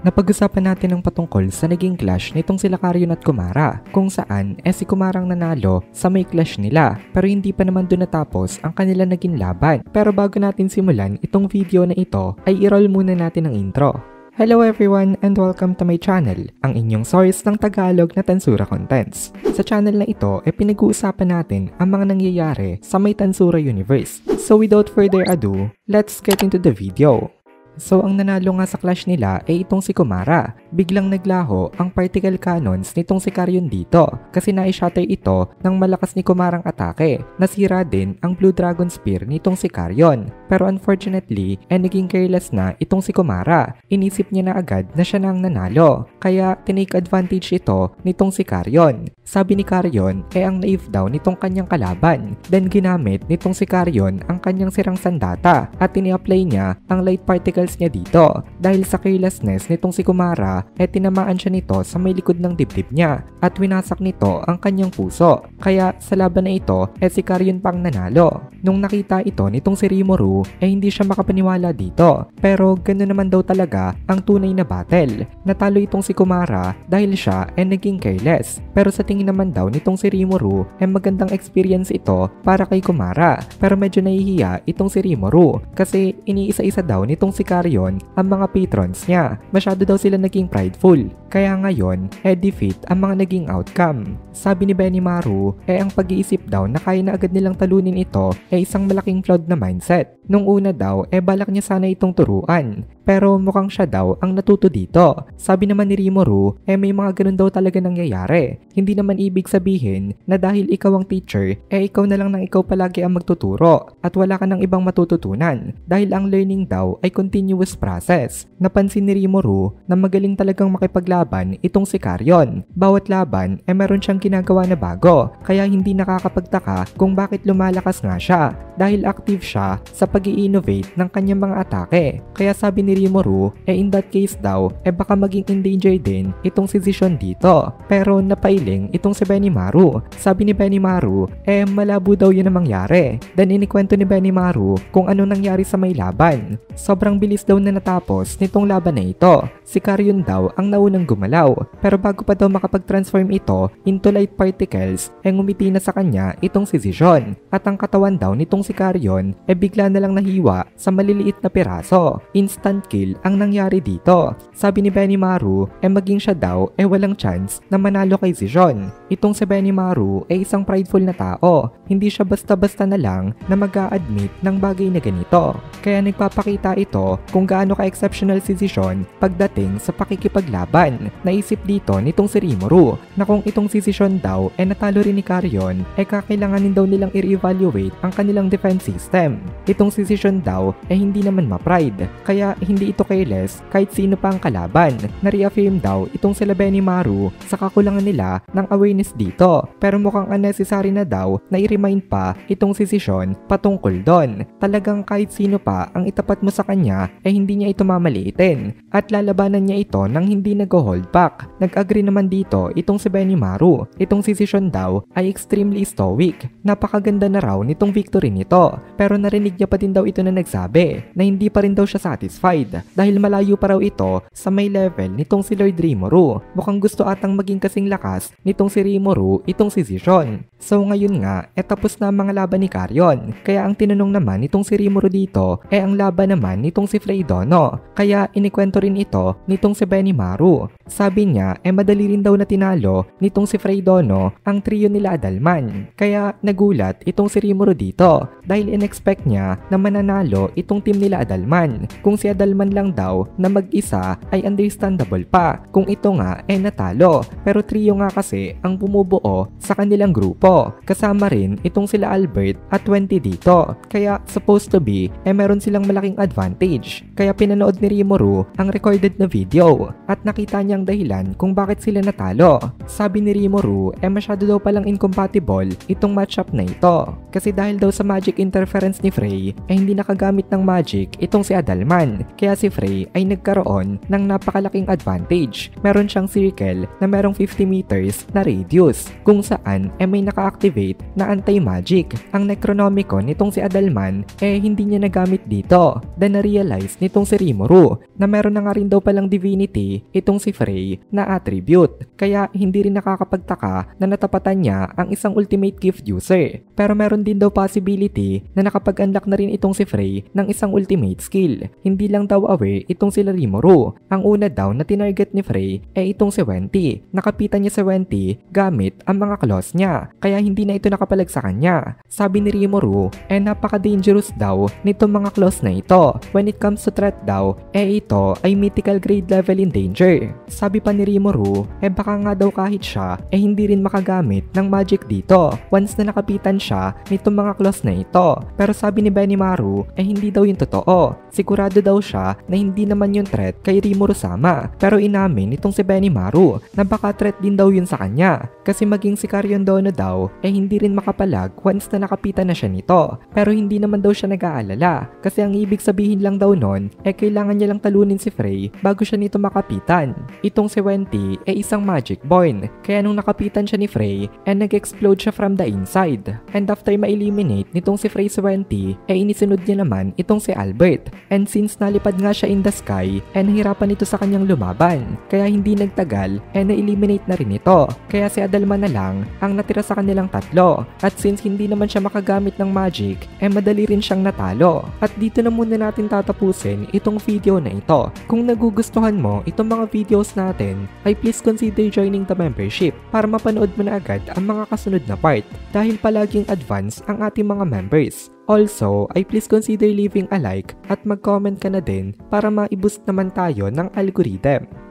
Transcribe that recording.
Napag-usapan natin ang patungkol sa naging clash nitong sila Karyon at Kumara, kung saan si Kumarang nanalo sa may clash nila pero hindi pa naman doon natapos ang kanila naging laban. Pero bago natin simulan itong video na ito ay i-roll muna natin ang intro. Hello everyone and welcome to my channel, ang inyong source ng Tagalog na Tansura Contents. Sa channel na ito ay pinag-uusapan natin ang mga nangyayari sa may Tansura Universe. So without further ado, let's get into the video. So ang nanalo nga sa clash nila ay itong si Kumara. Biglang naglaho ang particle cannons nitong si Karyon dito kasi na-shatter ito ng malakas ni Kumarang atake. Nasira din ang Blue Dragon Spear nitong si Karyon. Pero unfortunately, naging careless na itong si Kumara. Inisip niya na agad na siya na ang nanalo. Kaya tinake advantage ito nitong si Karyon. Sabi ni Karyon ang naive daw nitong kanyang kalaban. Then ginamit nitong si Karyon ang kanyang sirang sandata at ini-apply niya ang light particles niya dito. Dahil sa carelessness nitong si Kumara, tinamaan siya nito sa may likod ng dibdib niya at winasak nito ang kanyang puso. Kaya sa laban na ito, si Karyon pang nanalo. Nung nakita ito nitong si Rimuru, hindi siya makapaniwala dito. Pero ganoon naman daw talaga ang tunay na battle. Natalo itong si Kumara dahil siya naging careless. Pero sa tingin naman daw nitong si Rimuru, magandang experience ito para kay Kumara. Pero medyo nahihiya itong si Rimuru kasi iniisa-isa daw nitong si Karyon ang mga patrons niya. Masyado daw sila naging prideful. Kaya ngayon, defeat ang mga naging outcome. Sabi ni Benimaru, ang pag-iisip daw na kaya na agad nilang talunin ito isang malaking flawed na mindset. Nung una daw, balak niya sana itong turuan. Pero mukhang siya daw ang natuto dito. Sabi naman ni Rimuru, may mga ganun daw talaga nangyayari. Hindi naman ibig sabihin na dahil ikaw ang teacher, ikaw na lang nang ikaw palagi ang magtuturo at wala ka ng ibang matututunan. Dahil ang learning daw ay continuous process. Napansin ni Rimuru na magaling talagang makipaglaban itong si Karyon. Bawat laban meron siyang ginagawa na bago, kaya hindi nakakapagtaka kung bakit lumalakas nga siya. Dahil active siya sa pag-i-innovate ng kanyang mga atake. Kaya sabi ni Rimuru, in that case daw, baka maging in danger din itong si Zishon dito. Pero napailing itong si Benimaru. Sabi ni Benimaru, malabo daw yun ang mangyari. Then inikwento ni Benimaru kung ano nangyari sa may laban. Sobrang bilis daw na natapos nitong laban na ito. Si Karyon daw ang naunang gumalaw. Pero bago pa daw makapag-transform ito into light particles, ngumiti na sa kanya itong si Zishon. At ang katawan daw nitong si Karyon, bigla na lang nahiwa sa maliliit na piraso. Instant kill ang nangyari dito. Sabi ni Benimaru, maging siya daw walang chance na manalo kay Zishon. Itong si Benimaru isang prideful na tao. Hindi siya basta-basta na lang na mag-a-admit ng bagay na ganito. Kaya nagpapakita ito kung gaano ka-exceptional si Zishon pagdating sa pakikipaglaban. Naisip dito nitong si Rimuru na kung itong si Zishon daw natalo rin ni Karyon, kakailanganin daw nilang i-reevaluate ang kanilang defense system. Itong si Zishon daw hindi naman ma-pride. Kaya hindi ito careless kahit sino pa ang kalaban. Na-reaffirm daw itong sila Benimaru sa kakulangan nila ng awareness dito. Pero mukhang unnecessary na daw na i-remind pa itong si Zishon patungkol doon. Talagang kahit sino pa ang itapat mo sa kanya hindi niya ito mamaliitin. At lalabanan niya ito nang hindi nag-hold back. Nag-agree naman dito itong si Benimaru. Itong si Zishon daw ay extremely stoic. Napakaganda na raw nitong victory nito. Pero narinig niya pa din daw ito na nagsabi na hindi pa rin daw siya satisfied dahil malayo pa raw ito sa may level nitong si Lord Rimuru. Mukhang gusto atang maging kasing lakas nitong si Rimuru itong si Zishon. So ngayon nga, tapos na ang mga laban ni Karyon. Kaya ang tinanong naman nitong si Rimuru dito ang laban naman nitong si Freidono. Kaya inikwento rin ito nitong si Benimaru. Sabi niya madali rin daw na tinalo nitong si Freidono ang trio nila Adalman. Kaya nagulat itong si Rimuru dito dahil in-expect niya na mananalo itong team nila Adalman. Kung si Adalman lang daw na mag-isa ay understandable pa kung ito nga natalo. Pero trio nga kasi ang bumubuo sa kanilang grupo. Kasama rin itong sila Albert at 20 dito. Kaya supposed to be meron silang malaking advantage. Kaya pinanood ni Rimuru ang recorded na video at nakita niyang dahilan kung bakit sila natalo. Sabi ni Rimuru masyado daw palang incompatible itong matchup na ito. Kasi dahil daw sa magic interference ni Frey hindi nakagamit ng magic itong si Adalman. kaya si Frey ay nagkaroon ng napakalaking advantage. Meron siyang circle na merong 50 meters na radius kung saan may naka-activate na anti-magic. Ang Necronomicon nitong si Adalman hindi niya nagamit dito. Then na-realize nitong si Rimuru na meron na nga rin daw palang divinity itong si Frey na attribute. Kaya hindi rin nakakapagtaka na natapatan niya ang isang ultimate gift user. Pero meron din daw possibility na nakapag-unlock na rin itong si Frey ng isang ultimate skill. Hindi lang daw aware itong si Rimuru. Ang una daw na tinarget ni Frey itong si Venti. Nakapitan niya si Venti gamit ang mga claws niya. Kaya hindi na ito nakapalag sa kanya. Sabi ni Rimuru, napaka-dangerous daw nitong mga claws na ito. When it comes to threat daw, ito ay mythical grade level in danger. Sabi pa ni Rimuru, baka nga daw kahit siya hindi rin makagamit ng magic dito once na nakapitan siya nitong mga claws na ito. Pero sabi ni Benimaru, hindi daw yung totoo. Sigurado daw siya na hindi naman yung threat kay Rimuru-sama. Pero inamin nitong si Benimaru na baka threat din daw yun sa kanya. Kasi maging si Carrion Dono daw hindi rin makapalag once na nakapitan na siya nito. Pero hindi naman daw siya nag-aalala. Kasi ang ibig sabihin lang daw nun kailangan niya lang talunin si Frey bago siya nito makapitan. Itong si Venti isang magic born. Kaya nung nakapitan siya ni Frey nag-explode siya from the inside. And after ma-eliminate nitong si Frey si Venti inisunod niya naman itong si Albert. And since nalipad nga siya in the sky nahirapan ito sa kanyang lumaban. Kaya hindi nagtagal na-eliminate na rin ito. Kaya si Adalman na lang ang natira sa kanilang tatlo. At since hindi naman siya makagamit ng magic madali rin siyang natalo. At dito na muna natin tatapusin itong video na ito. Kung nagugustuhan mo itong mga videos natin ay please consider joining the membership para mapanood mo na agad ang mga kasunod na part dahil palaging advance ang ating mga members. Also, ay please consider leaving a like at mag-comment ka na din para ma-boost naman tayo ng algorithm.